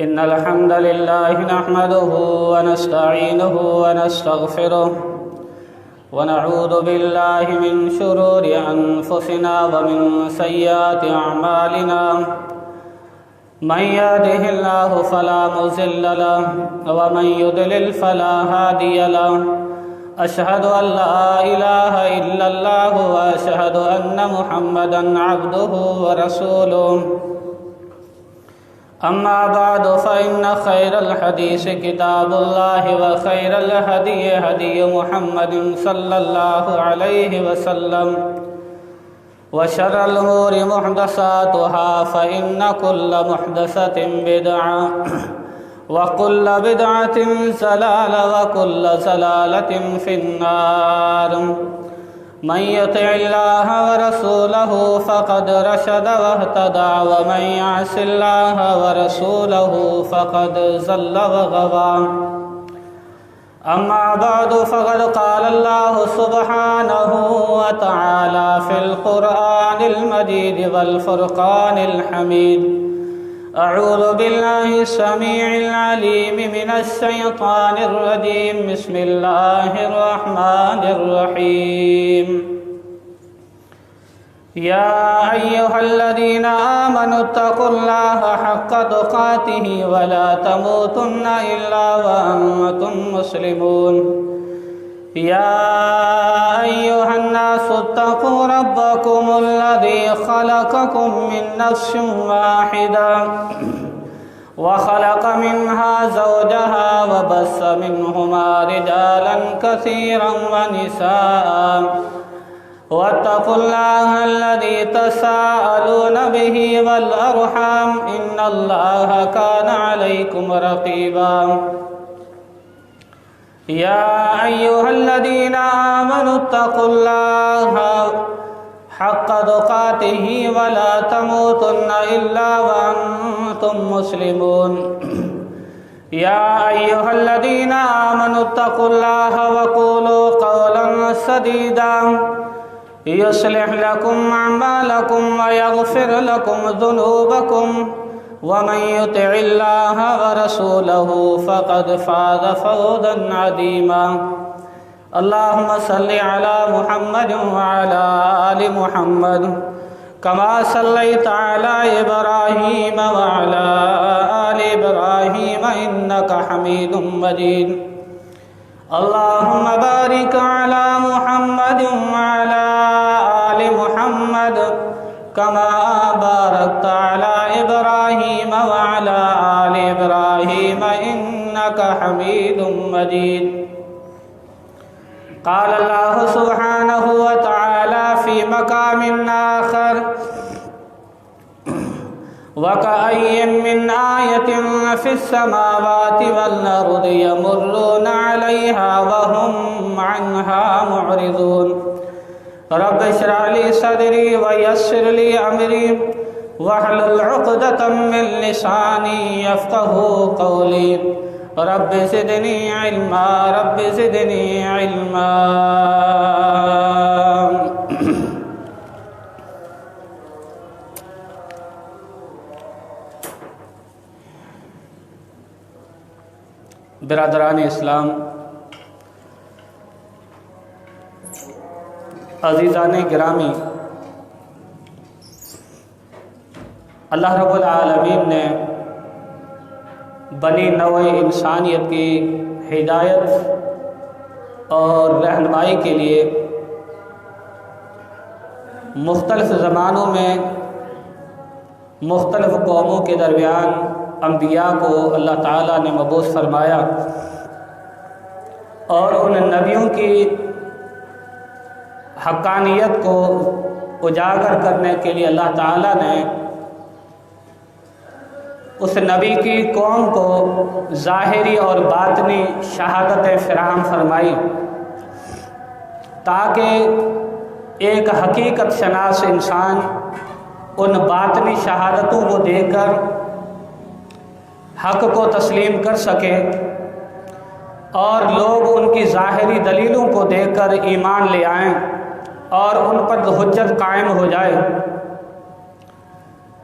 إن الحمد لله نحمده ونستعينه ونستغفره ونعوذ بالله من شرور أنفسنا ومن سيئات أعمالنا من يهده الله فلا مضل له ومن يضلل فلا هادي له أشهد أن لا إله إلا الله وأشهد أن محمدا عبده ورسوله أما بعد فإن خير الحديث كتاب الله وخير الهدي هدي محمد صلى الله عليه وسلم وشر الأمور محدثاتها فإن كل محدثة بدعة وكل بدعة ضلالة وكل ضلالة في النار من يطع الله ورسوله فقد رشد واهتدى ومن يعص الله ورسوله فقد ضل وغوى أما بعد فقد قال الله سبحانه وتعالى في القرآن المجيد والفرقان الحميد أعوذ بالله السميع العليم من الشيطان الرجيم بسم الله الرحمن الرحيم يا أيها الذين آمنوا اتقوا الله حق تقاته ولا تموتن إلا وأنتم مسلمون يا أيها الناس اتقوا ربكم الذي خلقكم من نفس واحدة وخلق منها زوجها وبث منهما رجالا كثيرا ونساء واتقوا الله الذي تساءلون به والأرحام إن الله كان عليكم رقيبا يا أيها الذين آمنوا اتقوا الله حق تقاته ولا تموتن إلا وأنتم مسلمون يا أيها الذين آمنوا اتقوا الله وقولوا قولا سديدا يصلح لكم أعمالكم ويغفر لكم ذنوبكم ومن يطع الله ورسوله فقد فاز فوزا عظيما اللهم صل على محمد وعلى آل محمد كما صليت على إبراهيم وعلى آل إبراهيم إنك حميد مجيد اللهم بارك على محمد وعلى آل محمد كما باركت على إبراهيم وعلى آل إبراهيم إنك حميد مجيد قال الله سبحانه وتعالى في مقام آخر وكأي من آية في السماوات والأرض يمرون عليها وهم عنها معرضون رب اشرح لي صدري ويسر لي أمري واحلل عقدة من لساني يفقهوا قولي رب زدني علما رب زدني علما برادران اسلام، عزیزان گرامی، اللہ رب العالمین نے بنی نوع انسانیت کی ہدایت اور رہنمائی کے لیے مختلف زمانوں میں مختلف قوموں کے درمیان انبیاء کو اللہ تعالیٰ نے مبعوث فرمایا اور ان نبیوں کی حقانیت کو اجاگر کرنے کے لیے اللہ تعالیٰ نے اس نبی کی قوم کو ظاہری اور باطنی شہادتیں فراہم فرمائی تاکہ ایک حقیقت شناس انسان ان باطنی شہادتوں کو دیکھ کر حق کو تسلیم کر سکے اور لوگ ان کی ظاہری دلیلوں کو دیکھ کر ایمان لے آئیں اور ان پر حجت قائم ہو جائے۔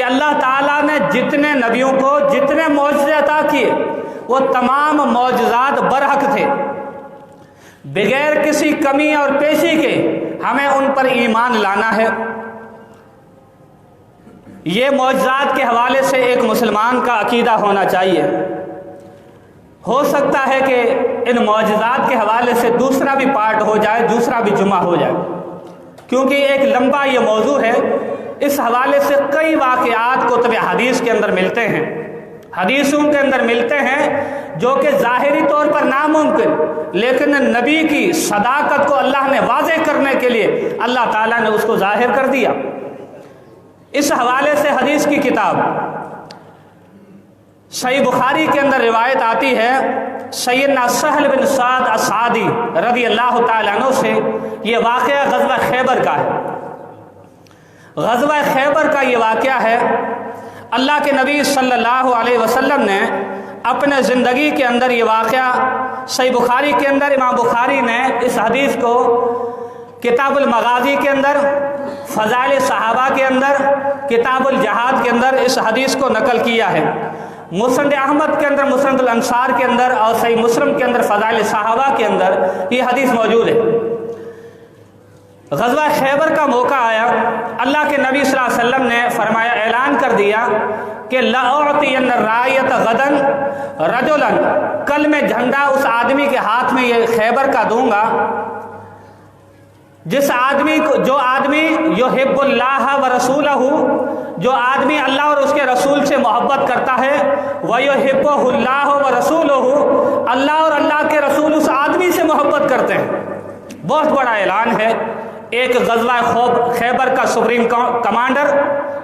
کہ اللہ تعالیٰ نے جتنے نبیوں کو جتنے معجزے عطا کیے وہ تمام معجزات برحق تھے، بغیر کسی کمی اور پیشی کے ہمیں ان پر ایمان لانا ہے۔ یہ معجزات کے حوالے سے ایک مسلمان کا عقیدہ ہونا چاہیے۔ ہو سکتا ہے کہ ان معجزات کے حوالے سے دوسرا بھی پارٹ ہو جائے، دوسرا بھی جمعہ ہو جائے، کیونکہ ایک لمبا یہ موضوع ہے۔ اس حوالے سے کئی واقعات کتب حدیث کے اندر ملتے ہیں، حدیثوں کے اندر ملتے ہیں جو کہ ظاہری طور پر ناممکن، لیکن نبی کی صداقت کو اللہ نے واضح کرنے کے لیے اللہ تعالیٰ نے اس کو ظاہر کر دیا۔ اس حوالے سے حدیث کی کتاب صحیح بخاری کے اندر روایت آتی ہے، سیدنا سہل بن سعد الساعدی رضی اللہ تعالیٰ عنہ سے، یہ واقعہ غزوہ خیبر کا ہے۔ غزوہ خیبر کا یہ واقعہ ہے، اللہ کے نبی صلی اللہ علیہ وسلم نے اپنے زندگی کے اندر یہ واقعہ صحیح بخاری کے اندر، امام بخاری نے اس حدیث کو کتاب المغازی کے اندر، فضائل صحابہ کے اندر، کتاب الجہاد کے اندر اس حدیث کو نقل کیا ہے۔ مسند احمد کے اندر، مسند الانصار کے اندر اور صحیح مسلم کے اندر، فضائل صحابہ کے اندر یہ حدیث موجود ہے۔ غزوہ خیبر کا موقع آیا، اللہ کے نبی صلی اللہ علیہ وسلم نے فرمایا، اعلان کر دیا کہ لَأُعْطِيَنَّ الرَّائِيَةَ غَدًا رَجُلًا، کل میں جھنڈا اس آدمی کے ہاتھ میں یہ خیبر کا دوں گا جس آدمی کو، جو آدمی یحب اللہ ورسولہ، جو آدمی اللہ اور اس کے رسول سے محبت کرتا ہے، وَيُحِبُّهُ اللَّهُ وَرَسُولُهُ، اللہ اور اللہ کے رسول اس آدمی سے محبت کرتے ہیں۔ بہت بڑا اعلان ہے۔ ایک غزوہ خیبر کا سپریم کمانڈر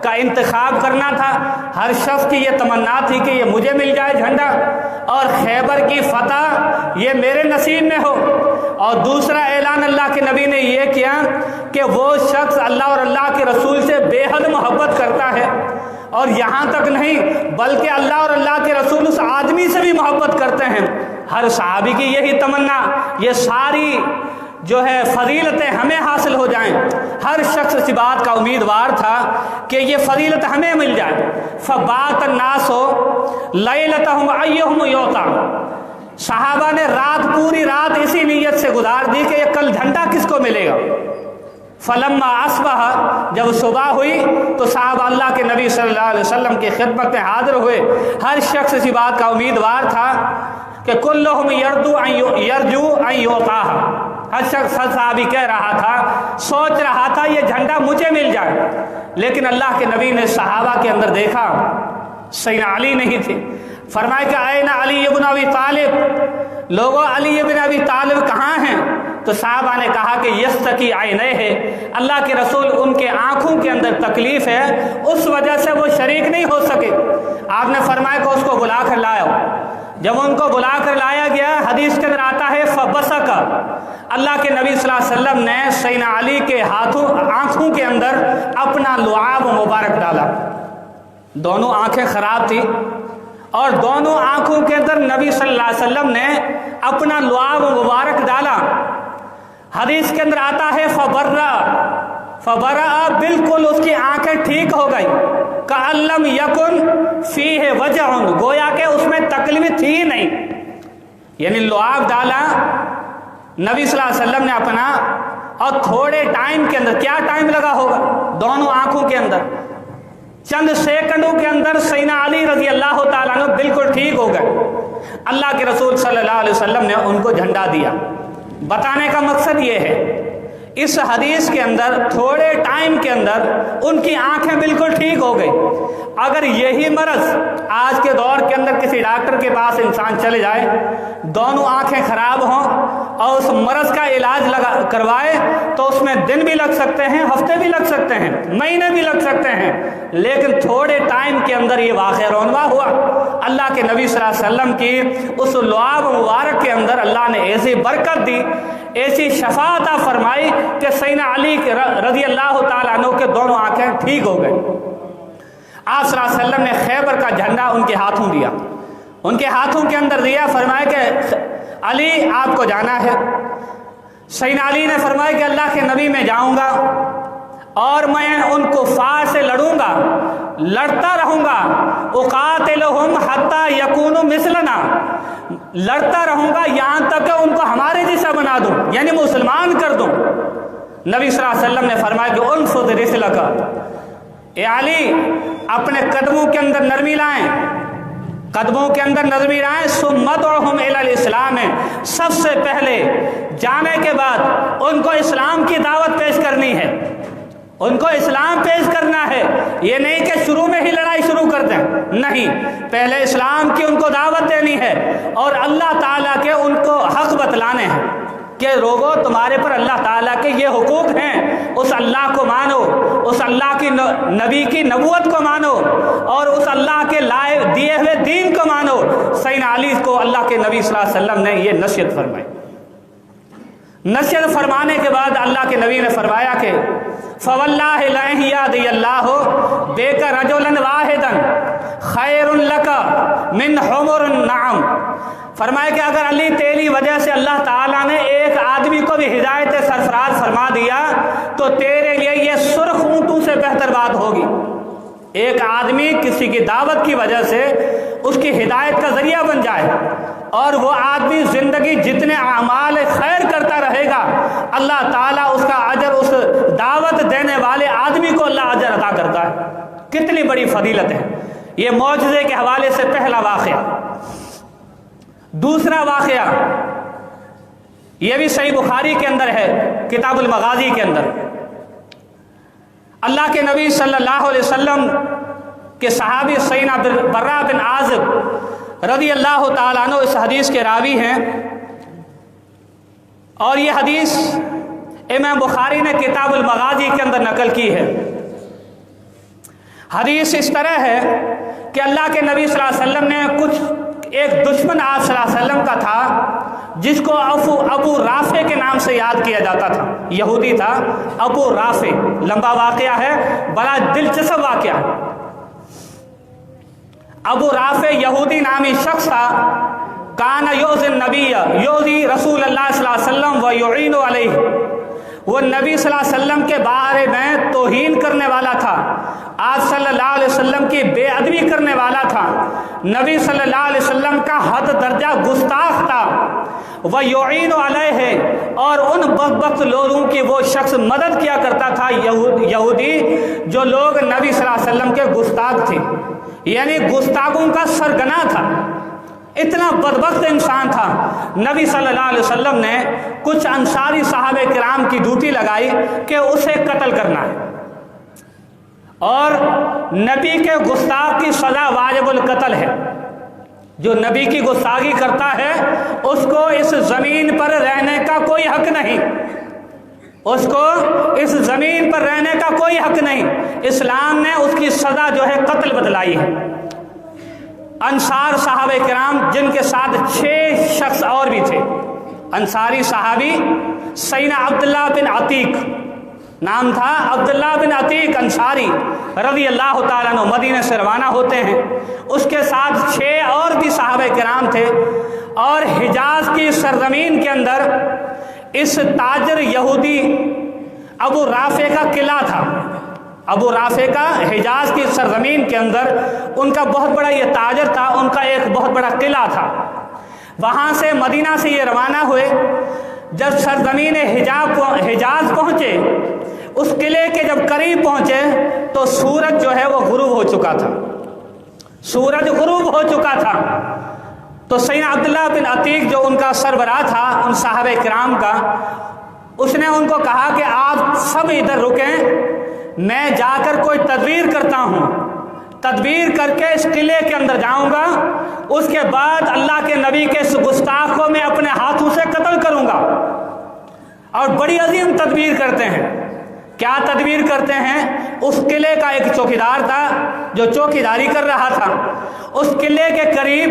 کا انتخاب کرنا تھا، ہر شخص کی یہ تمنا تھی کہ یہ مجھے مل جائے جھنڈا، اور خیبر کی فتح یہ میرے نصیب میں ہو۔ اور دوسرا اعلان اللہ کے نبی نے یہ کیا کہ وہ شخص اللہ اور اللہ کے رسول سے بے حد محبت کرتا ہے، اور یہاں تک نہیں بلکہ اللہ اور اللہ کے رسول اس آدمی سے بھی محبت کرتے ہیں۔ ہر صحابی کی یہی تمنا، یہ ساری جو ہے فضیلتیں ہمیں حاصل ہو جائیں۔ ہر شخص اس بات کا امیدوار تھا کہ یہ فضیلت ہمیں مل جائے۔ فبات الناس لیلتہم ایہم یعطی، صحابہ نے پوری رات اسی نیت سے گزار دی کہ یہ کل جھنڈا کس کو ملے گا۔ فلما اصبح، جب صبح ہوئی تو صحابہ اللہ کے نبی صلی اللہ علیہ وسلم کی خدمت میں حاضر ہوئے۔ ہر شخص اسی بات کا امیدوار تھا کہ کلہم یرجو ان یعطاہ، ہر شخص صحابی کہہ رہا تھا، سوچ رہا تھا یہ جھنڈا مجھے مل جائے، لیکن اللہ کے نبی نے صحابہ کے اندر دیکھا سیدنا علی نہیں تھے۔ فرمایا کہ این علی ابن ابی طالب، لوگوں علی ابن ابی طالب کہاں ہیں؟ تو صحابہ نے کہا کہ یستکی عینیہ، اللہ کے رسول ان کے آنکھوں کے اندر تکلیف ہے، اس وجہ سے وہ شریک نہیں ہو سکے۔ آپ نے فرمایا کہ اس کو بلا کر لاؤ۔ جب ان کو بلا کر لایا گیا، حدیث کے اندر آتا ہے فبصق، اللہ کے نبی صلی اللہ علیہ وسلم نے سیدنا علی کے آنکھوں کے اندر اپنا لعاب مبارک ڈالا۔ دونوں آنکھیں خراب تھی اور دونوں آنکھوں کے اندر نبی صلی اللہ علیہ وسلم نے اپنا لعاب مبارک ڈالا۔ حدیث کے اندر آتا ہے فبرأ، بالکل اس کی آنکھیں ٹھیک ہو گئی۔ کألم یکن فیہ وجع، گویا کہ اس میں تکلیف تھی ہی نہیں، یعنی لعاب ڈالا نبی صلی اللہ علیہ وسلم نے اپنا، اور تھوڑے ٹائم کے اندر، کیا ٹائم لگا ہوگا دونوں آنکھوں کے اندر، چند سیکنڈوں کے اندر سیدنا علی رضی اللہ تعالیٰ عنہ بالکل ٹھیک ہو گئے۔ اللہ کے رسول صلی اللہ علیہ وسلم نے ان کو جھنڈا دیا۔ بتانے کا مقصد یہ ہے، اس حدیث کے اندر تھوڑے ٹائم کے اندر ان کی آنکھیں بالکل ٹھیک ہو گئی۔ اگر یہی مرض آج کے دور کے اندر کسی ڈاکٹر کے پاس انسان چلے جائے، دونوں آنکھیں خراب ہوں اور اس مرض کا علاج کروائے تو اس میں دن بھی لگ سکتے ہیں، ہفتے بھی لگ سکتے ہیں، مہینے بھی لگ سکتے ہیں، لیکن تھوڑے ٹائم کے اندر یہ واقعہ رونما ہوا۔ اللہ کے نبی صلی اللہ علیہ وسلم کی اس لعاب مبارک کے اندر اللہ نے ایسی برکت دی، ایسی شفا عطا فرمائی کہ سیدنا علی رضی اللہ تعالیٰ عنہ کے دونوں آنکھیں ٹھیک ہو گئی۔ آپ صلی اللہ علیہ وسلم نے خیبر کا جھنڈا ان کے ہاتھوں دیا، ان کے ہاتھوں کے اندر دیا، فرمایا کہ علی آپ کو جانا ہے۔ سیدنا علی نے فرمایا کہ اللہ کے نبی میں جاؤں گا، اور میں ان کفار سے لڑوں گا، لڑتا رہوں گا، اقاتلہم حتی یکونوا مثلنا، لڑتا رہوں گا یہاں تک کہ ان کو ہمارے جیسا بنا دوں، یعنی مسلمان کر دوں۔ نبی صلی اللہ علیہ وسلم نے فرمایا کہ انفض رسلک، اے علی اپنے قدموں کے اندر نرمی لائیں، قدموں کے اندر نرمی لائیں، ثم ادعوہم الی الاسلام، سب سے پہلے جانے کے بعد ان کو اسلام کی دعوت پیش کرنی ہے، ان کو اسلام پیش کرنا ہے۔ یہ نہیں کہ شروع میں ہی لڑائی شروع کر دیں، نہیں، پہلے اسلام کی ان کو دعوت دینی ہے اور اللہ تعالیٰ کے ان کو حق بتلانے ہیں کہ لوگوں تمہارے پر اللہ تعالیٰ کے یہ حقوق ہیں، اس اللہ کو مانو، اس اللہ کی نبی کی نبوت کو مانو اور اس اللہ کے لائے دیے ہوئے دین کو مانو۔ سیدنا علی کو اللہ کے نبی صلی اللہ علیہ وسلم نے یہ نصیحت فرمائی۔ نصیحت فرمانے کے بعد اللہ کے نبی نے فرمایا کہ فواللہ لئن یہدی اللہ بک رجلا واحدا خیر لک من حمر النعم، فرمایا کہ اگر علی تیری وجہ سے اللہ تعالیٰ نے ایک آدمی کو بھی ہدایت سرفراز فرما دیا تو تیرے لیے یہ سرخ اونٹوں سے بہتر بات ہوگی۔ ایک آدمی کسی کی دعوت کی وجہ سے اس کی ہدایت کا ذریعہ بن جائے اور وہ آدمی زندگی جتنے اعمال خیر کرتا رہے گا، اللہ تعالیٰ اس کا اجر اس دعوت دینے والے آدمی کو اللہ اجر عطا کرتا ہے۔ کتنی بڑی فضیلت ہے یہ معجزے کے حوالے سے پہلا واقعہ۔ دوسرا واقعہ یہ بھی صحیح بخاری کے اندر ہے، کتاب المغازی کے اندر۔ اللہ کے نبی صلی اللہ علیہ وسلم کے صحابی سیدنا برا بن عازب رضی اللہ تعالیٰ عنہ اس حدیث کے راوی ہیں، اور یہ حدیث امام بخاری نے کتاب المغازی کے اندر نقل کی ہے۔ حدیث اس طرح ہے کہ اللہ کے نبی صلی اللہ علیہ وسلم نے ایک دشمن آپ صلی اللہ علیہ وسلم کا تھا جس کو ابو رافع کے نام سے یاد کیا جاتا تھا، یہودی تھا ابو رافع، لمبا واقعہ ہے، بڑا دلچسپ واقعہ۔ ابو رافع یہودی نامی شخص تھا، کان یؤذی النبی، یؤذی رسول اللہ صلی اللہ علیہ وسلم و یعین علیہ، وہ نبی صلی اللہ علیہ وسلم کے بارے میں توہین کرنے والا تھا، آپ صلی اللہ علیہ وسلم کی بے ادبی کرنے والا تھا، نبی صلی اللہ علیہ وسلم کا حد درجہ گستاخ تھا، وہ یعین علیہ، اور ان بدبخت لوگوں کی وہ شخص مدد کیا کرتا تھا، یہودی جو لوگ نبی صلی اللہ علیہ وسلم کے گستاخ تھے، یعنی گستاخوں کا سرگنا تھا، اتنا بدبخت انسان تھا۔ نبی صلی اللہ علیہ وسلم نے کچھ انصاری صحابہ کرام کی ڈیوٹی لگائی کہ اسے قتل کرنا ہے، اور نبی کے گستاخ کی سزا واجب القتل ہے۔ جو نبی کی گستاخی کرتا ہے اس کو اس زمین پر رہنے کا کوئی حق نہیں، اس کو اس زمین پر رہنے کا کوئی حق نہیں۔ اسلام نے اس کی سزا جو ہے قتل بتلائی ہے۔ انصار صحابہ کرام جن کے ساتھ 6 شخص اور بھی تھے، انصاری صحابی سیدنا عبداللہ بن عتیق، نام تھا عبداللہ بن عتیق انصاری رضی اللہ تعالیٰ عنہ، مدینہ سے روانہ ہوتے ہیں، اس کے ساتھ 6 اور بھی صحابہ کرام تھے، اور حجاز کی سرزمین کے اندر اس تاجر یہودی ابو رافع کا قلعہ تھا۔ ابو رافع کا حجاز کی سرزمین کے اندر ان کا بہت بڑا یہ تاجر تھا، ان کا ایک بہت بڑا قلعہ تھا۔ وہاں سے مدینہ سے یہ روانہ ہوئے، جب سرزمین حجاز پہنچے، اس قلعے کے جب قریب پہنچے تو سورج جو ہے وہ غروب ہو چکا تھا، سورج غروب ہو چکا تھا۔ تو سیدنا عبداللہ بن عتیق جو ان کا سربراہ تھا ان صحابہ کرام کا، اس نے ان کو کہا کہ آپ سب ادھر رکیں، میں جا کر کوئی تدبیر کرتا ہوں، تدبیر کر کے اس قلعے کے اندر جاؤں گا، اس کے بعد اللہ کے نبی کے اس گستاخ کو میں اپنے ہاتھوں سے قتل کروں گا۔ اور بڑی عظیم تدبیر کرتے ہیں۔ کیا تدبیر کرتے ہیں؟ اس قلعے کا ایک چوکیدار تھا جو چوکیداری کر رہا تھا، اس قلعے کے قریب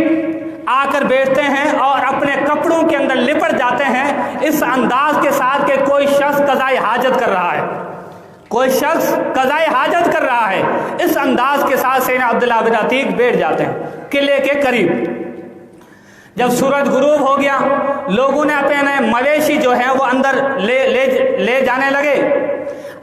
آ کر بیٹھتے ہیں اور اپنے کپڑوں کے اندر لپٹ جاتے ہیں، اس انداز کے ساتھ کہ کوئی شخص قضائے حاجت کر رہا ہے، کوئی شخص قضائے حاجت کر رہا ہے، اس انداز کے ساتھ سیدنا عبداللہ بن عتیق بیٹھ جاتے ہیں قلعے کے قریب۔ جب سورج غروب ہو گیا، لوگوں نے اپنے مویشی جو ہیں وہ اندر لے جانے لگے۔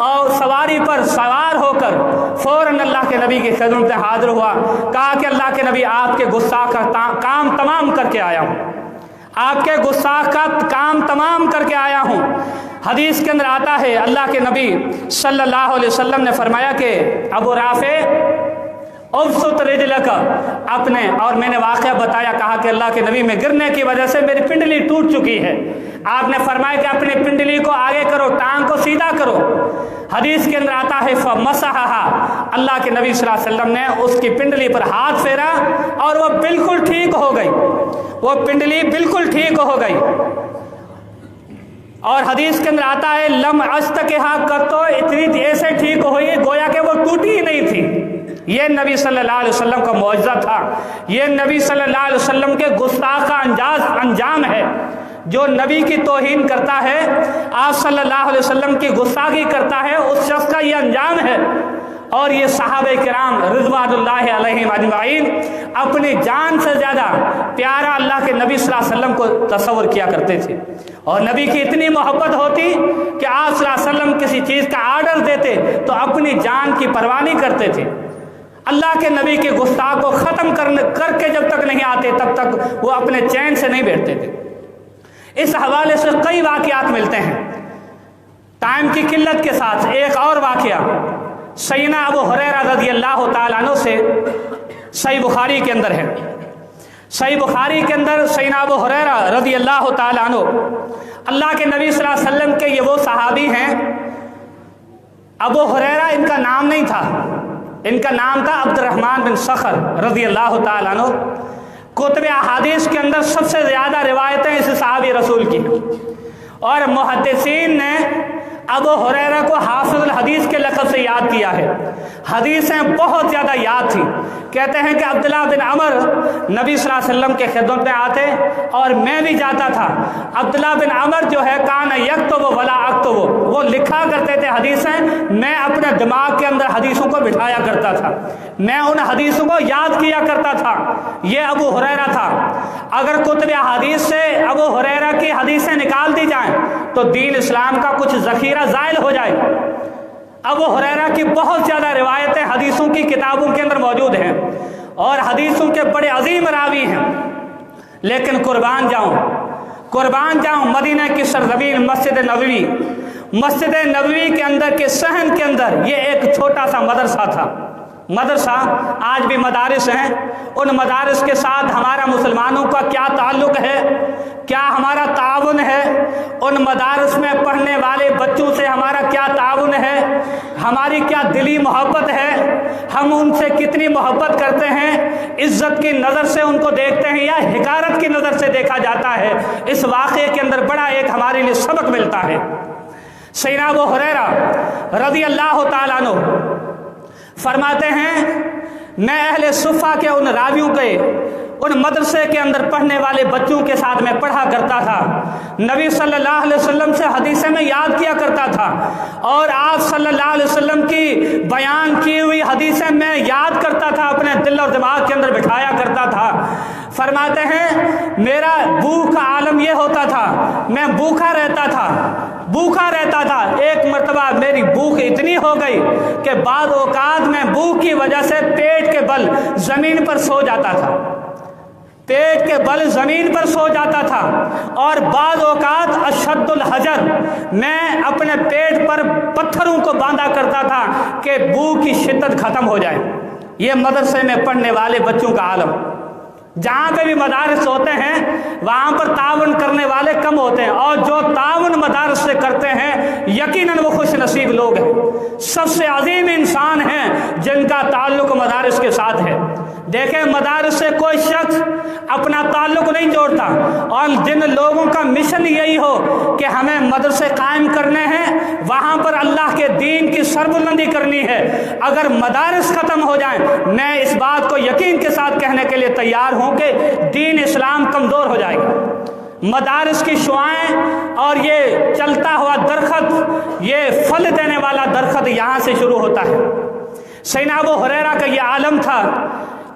اور سواری پر سوار ہو کر فوراً اللہ کے نبی کی خدمت میں حاضر ہوا، کہا کہ اللہ کے نبی آپ کے گستاخ کا کام تمام کر کے آیا ہوں، آپ کے گستاخ کا کام تمام کر کے آیا ہوں۔ حدیث کے اندر آتا ہے اللہ کے نبی صلی اللہ علیہ وسلم نے فرمایا کہ ابو رافع ابسط رجلک اپنے، اور میں نے واقعہ بتایا، کہا کہ اللہ کے نبی میں گرنے کی وجہ سے میری پنڈلی ٹوٹ چکی ہے، آپ نے فرمایا کہ اپنی پنڈلی کو آگے کرو، ٹانگ کو سیدھا کرو۔ حدیث کے اندر آتا ہے فمسحھا، اللہ کے نبی صلی اللہ علیہ وسلم نے اس کی پنڈلی پر ہاتھ پھیرا اور وہ بالکل ٹھیک ہو گئی، وہ پنڈلی بالکل ٹھیک ہو گئی۔ اور حدیث کے اندر آتا ہے لم اشتکھا قطو، اتنی ایسے ٹھیک ہوئی گویا کہ وہ ٹوٹی ہی نہیں تھی۔ یہ نبی صلی اللہ علیہ وسلم کا معجزہ تھا، یہ نبی صلی اللہ علیہ وسلم کے گستاخ کا انجام ہے۔ جو نبی کی توہین کرتا ہے، آپ صلی اللہ علیہ وسلم کی گستاخی کرتا ہے، اس شخص کا یہ انجام ہے۔ اور یہ صحابہ کرام رضوان اللہ علیہم اجمعین اپنی جان سے زیادہ پیارا اللہ کے نبی صلی اللہ علیہ وسلم کو تصور کیا کرتے تھے، اور نبی کی اتنی محبت ہوتی کہ آپ صلی اللہ علیہ وسلم کسی چیز کا آرڈر دیتے تو اپنی جان کی پرواہ نہیں کرتے تھے۔ اللہ کے نبی کے گستاخ کو ختم کر کے جب تک نہیں آتے تب تک وہ اپنے چین سے نہیں بیٹھتے تھے۔ اس حوالے سے کئی واقعات ملتے ہیں۔ ٹائم کی قلت کے ساتھ ایک اور واقعہ سیدنا ابو ہریرہ رضی اللہ تعالیٰ عنہ سے صحیح بخاری کے اندر ہے۔ صحیح بخاری کے اندر سیدنا ابو ہریرہ رضی اللہ تعالیٰ عنہ، اللہ کے نبی صلی اللہ علیہ وسلم کے یہ وہ صحابی ہیں، ابو ہریرہ ان کا نام نہیں تھا، ان کا نام تھا عبد الرحمن بن صخر رضی اللہ تعالیٰ عنہ۔ کتب احادیث کے اندر سب سے زیادہ روایتیں اس صحابی رسول کی ہیں، اور محدثین نے ابو ہریرہ کو حافظ الحدیث کے لقب سے یاد کیا ہے، حدیثیں بہت زیادہ یاد تھیں۔ کہتے ہیں کہ عبداللہ بن عمر نبی صلی اللہ علیہ وسلم کے خدمت میں آتے اور میں بھی جاتا تھا۔ عبداللہ بن عمر جو ہے کان یکتب ولا اکتب، وہ لکھا کرتے تھے حدیثیں، میں اپنے دماغ کے اندر حدیثوں کو بٹھایا کرتا تھا، میں ان حدیثوں کو یاد کیا کرتا تھا۔ یہ ابو ہریرہ تھا۔ اگر کتب حدیث سے ابو ہریرہ کی حدیثیں نکال دی جائیں تو دین اسلام کا کچھ ذخیرہ زائل ہو جائے۔ ابو ہریرہ کی بہت زیادہ روایتیں حدیثوں کی کتابوں کے اندر موجود ہیں اور حدیثوں کے بڑے عظیم راوی ہیں، لیکن قربان جاؤں مدینہ کی سرزمین مسجد نبوی کے اندر کے صحن کے اندر یہ ایک چھوٹا سا مدرسہ تھا۔ مدرسہ آج بھی مدارس ہیں، ان مدارس کے ساتھ ہمارا مسلمانوں کا کیا تعلق ہے، کیا ہمارا تعاون ہے، ان مدارس میں پڑھنے والے بچوں سے ہمارا کیا تعاون ہے، ہماری کیا دلی محبت ہے، ہم ان سے کتنی محبت کرتے ہیں، عزت کی نظر سے ان کو دیکھتے ہیں یا حقارت کی نظر سے دیکھا جاتا ہے۔ اس واقعے کے اندر بڑا ایک ہمارے لیے سبق ملتا ہے۔ سیدنا ابو ہریرہ رضی اللہ تعالیٰ عنہ فرماتے ہیں میں اہل صفہ کے ان راویوں کے ان مدرسے کے اندر پڑھنے والے بچوں کے ساتھ میں پڑھا کرتا تھا، نبی صلی اللہ علیہ وسلم سے حدیثیں میں یاد کیا کرتا تھا، اور آپ صلی اللہ علیہ وسلم کی بیان کی ہوئی حدیثیں میں یاد کرتا تھا، اپنے دل اور دماغ کے اندر بٹھایا کرتا تھا۔ فرماتے ہیں میرا بھوک کا عالم یہ ہوتا تھا، میں بھوکا رہتا تھا۔ ایک مرتبہ میری بھوک اتنی ہو گئی کہ بعض اوقات میں بھوک کی وجہ سے پیٹ کے بل زمین پر سو جاتا تھا، اور بعض اوقات اشد الحجر میں اپنے پیٹ پر پتھروں کو باندھا کرتا تھا کہ بھوک کی شدت ختم ہو جائے۔ یہ مدرسے میں پڑھنے والے بچوں کا عالم۔ جہاں پہ بھی مدارس ہوتے ہیں وہاں پر تعاون کرنے والے کم ہوتے ہیں، اور جو تعاون مدارس سے کرتے ہیں یقیناً وہ خوش نصیب لوگ ہیں، سب سے عظیم انسان ہیں جن کا تعلق مدارس کے ساتھ ہے۔ دیکھیں مدارس سے کوئی شخص اپنا تعلق نہیں جوڑتا، اور جن لوگوں کا مشن یہی ہو کہ ہمیں مدرسے قائم کرنے ہیں، وہاں پر اللہ کے دین کی سربلندی کرنی ہے، اگر مدارس ختم ہو جائیں میں اس بات کو یقین کے ساتھ کہنے کے لیے تیار ہوں کہ دین اسلام کمزور ہو جائے گا۔ مدارس کی شعائیں اور یہ چلتا ہوا درخت، یہ پھل دینے والا درخت یہاں سے شروع ہوتا ہے۔ سیدنا ابو ہریرہ کا یہ عالم تھا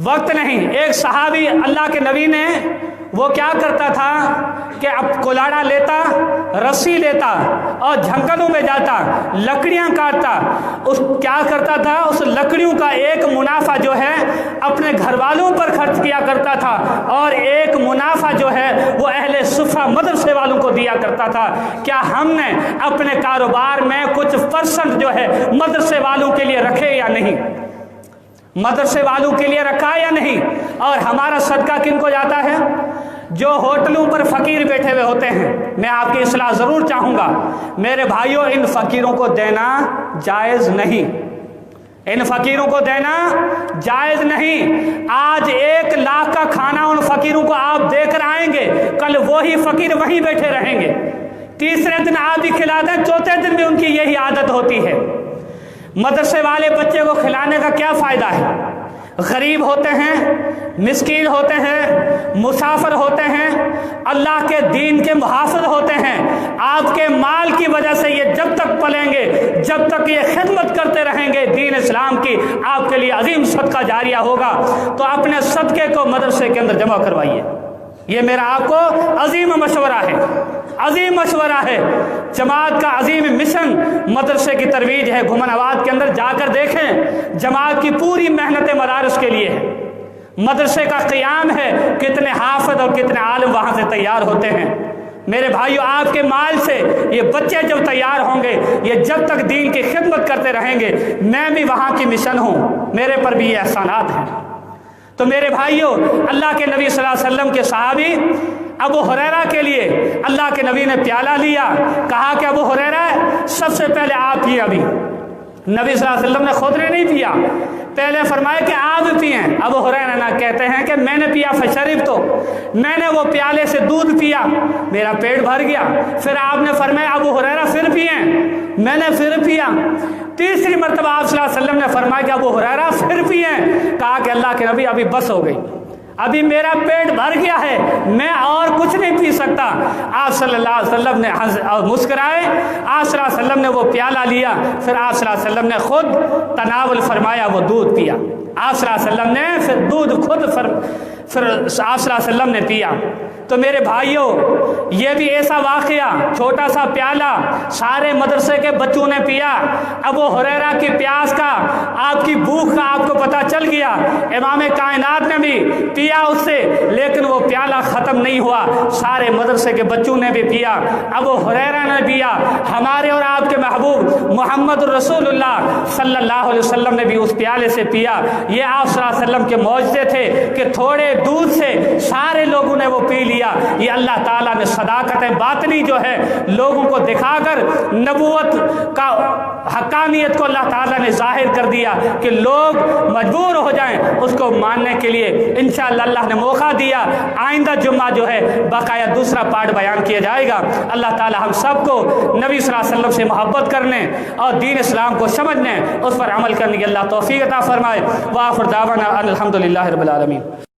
وقت نہیں. ایک صحابی اللہ کے نبی نے وہ کیا کرتا تھا کہ اب کلاڑا لیتا, رسی لیتا اور جھنگلوں میں جاتا, لکڑیاں کاٹتا. اس کیا کرتا تھا, اس لکڑیوں کا ایک منافع جو ہے اپنے گھر والوں پر خرچ کیا کرتا تھا اور ایک منافع جو ہے وہ اہل صفہ مدرسے والوں کو دیا کرتا تھا. کیا ہم نے اپنے کاروبار میں کچھ پرسنٹ جو ہے مدرسے والوں کے لیے رکھے یا نہیں؟ مدرسے والوں کے لیے رکھا یا نہیں؟ اور ہمارا صدقہ کن کو جاتا ہے؟ جو ہوٹلوں پر فقیر بیٹھے ہوئے ہوتے ہیں. میں آپ کی اصلاح ضرور چاہوں گا میرے بھائیوں, ان فقیروں کو دینا جائز نہیں, ان فقیروں کو دینا جائز نہیں. آج 1 لاکھ کا کھانا ان فقیروں کو آپ دے کر آئیں گے, کل وہی فقیر وہیں بیٹھے رہیں گے. تیسرے دن آپ بھی کھلا دیں, چوتھے دن بھی ان کی یہی عادت ہوتی ہے. مدرسے والے بچے کو کھلانے کا کیا فائدہ ہے؟ غریب ہوتے ہیں, مسکین ہوتے ہیں, مسافر ہوتے ہیں, اللہ کے دین کے محافظ ہوتے ہیں. آپ کے مال کی وجہ سے یہ جب تک پلیں گے, جب تک یہ خدمت کرتے رہیں گے دین اسلام کی, آپ کے لیے عظیم صدقہ جاریہ ہوگا. تو اپنے صدقے کو مدرسے کے اندر جمع کروائیے. یہ میرا آپ کو عظیم مشورہ ہے, عظیم مشورہ ہے. جماعت کا عظیم مشن مدرسے کی ترویج ہے. گھمن آباد کے اندر جا کر دیکھیں, جماعت کی پوری محنت مدارس کے لیے ہے. مدرسے کا قیام ہے, کتنے حافظ اور کتنے عالم وہاں سے تیار ہوتے ہیں. میرے بھائیو, آپ کے مال سے یہ بچے جب تیار ہوں گے, یہ جب تک دین کی خدمت کرتے رہیں گے. میں بھی وہاں کی مشن ہوں, میرے پر بھی یہ احسانات ہیں. تو میرے بھائیو, اللہ کے نبی صلی اللہ علیہ وسلم کے صحابی ابو ہریرہ کے لیے اللہ کے نبی نے پیالہ لیا, کہا کہ ابو ہریرہ سب سے پہلے آپ پیے. ابھی نبی صلی اللہ علیہ وسلم نے خود نے نہیں پیا, پہلے فرمایا کہ آپ پئیں. ابو ہریرہ نہ کہتے ہیں کہ میں نے پیا فشرب, تو میں نے وہ پیالے سے دودھ پیا, میرا پیٹ بھر گیا. پھر آپ نے فرمایا ابو ہریرہ پھر پئیں, میں نے پھر پیا. تیسری مرتبہ آپ صلی اللہ علیہ وسلم نے فرمایا کہ ابو ہریرہ پھر پئیں. کہا کہ اللہ کے نبی ابھی بس ہو گئی, ابھی میرا پیٹ بھر گیا ہے, میں اور کچھ نہیں پی سکتا. آپ صلی اللہ علیہ وسلم نے مسکرائے, آپ صلی اللہ علیہ وسلم نے وہ پیالہ لیا, پھر آپ صلی اللہ علیہ وسلم نے خود تناول فرمایا, وہ دودھ پیا. آپ صلی اللہ علیہ وسلم نے پھر دودھ خود پھر آپ صلی اللہ علیہ وسلم نے پیا. تو میرے بھائیوں, یہ بھی ایسا واقعہ, چھوٹا سا پیالہ سارے مدرسے کے بچوں نے پیا. ابو ہریرہ کی پیاس کا, آپ کی بھوک کا آپ کو پتہ چل گیا. امام کائنات نے بھی پیا اس سے, لیکن وہ پیالہ ختم نہیں ہوا, سارے مدرسے کے بچوں نے بھی پیا, ابو ہریرہ نے پیا, ہمارے اور آپ کے محبوب محمد الرسول اللہ صلی اللہ علیہ وسلم نے بھی اس پیالے سے پیا. یہ آپ صلی اللہ علیہ وسلم کے معجزے تھے کہ تھوڑے دودھ سے سارے لوگوں نے وہ پی لیا. یہ اللہ تعالیٰ نے صداقت باطنی جو ہے لوگوں کو دکھا کر نبوت کا حقانیت کو اللہ تعالیٰ نے ظاہر کر دیا کہ لوگ مجبور ہو جائیں اس کو ماننے کے لیے. انشاءاللہ اللہ نے موقع دیا, آئندہ جمعہ جو ہے باقاعدہ دوسرا پارٹ بیان کیا جائے گا. اللہ تعالیٰ ہم سب کو نبی صلی اللہ علیہ وسلم سے محبت کرنے اور دین اسلام کو سمجھنے, اس پر عمل کرنے کی اللہ توفیق عطا فرمائے. وآخر دعوانا الحمدللہ رب العالمین.